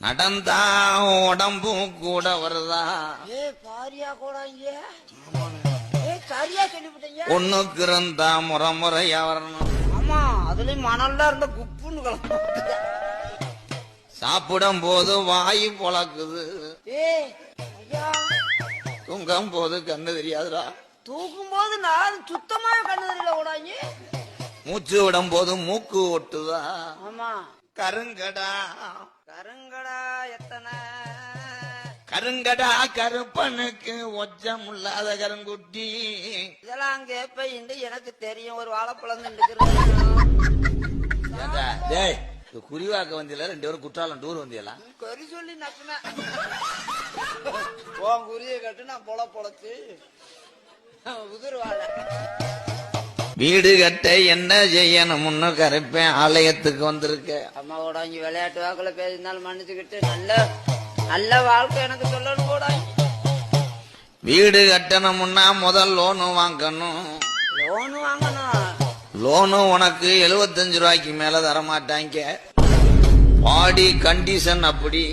நடந்தா உடம்பும் கூட வருதா பாரியா கூட சரியா சொல்லிவிட்டீங்க. ஒண்ணுக்கு இருந்தா முறையா வரணும். ஆமா அதுலயும் மணல்ல இருந்த குப்புன்னு கிளம்ப சாப்பிடும் போது வாயு பொழக்குது. ஐயா தூங்கும் போது கண்ணு தெரியாதுடா. தூக்கும் போது நான் சுத்தமா கண்ணு தெரியல கூடாங்க. மூச்சு விடும் போது மூக்கு ஒட்டுதா. ஆமா கருங்கடா கருங்கடா எத்தனை கருங்கடா கருப்பனுக்கு ஒச்சம் இல்லாத கருங்குட்டி. இதெல்லாம் கேப்ப எனக்கு தெரியும். ஒரு வாழைப்பழம் டேய் குறிவாக்க வந்தியல 2 பேரும் குற்றாலம் டூர் வந்தியலாம். குறி சொல்லி நக்குனேன். குறிய கட்டு நான் பொழச்சு உதிர் வாழை. வீடு கட்ட என்ன செய்யணும் முன்னு கரைப்பேன் ஆலயத்துக்கு வந்திருக்க. அம்மாவோட இங்க விளையாட்டு வாக்குல பேசினாலும் மன்னிச்சுக்கிட்டு நல்ல வாழ்க்கை எனக்கு சொல்லணும் கூட. வீடு கட்டணும்னா முதல் லோனு வாங்கணும். லோனு வாங்கணும். லோனு உனக்கு 75 ரூபாய்க்கு மேல தரமாட்டாங்க. பாடி கண்டிஷன் அப்படி.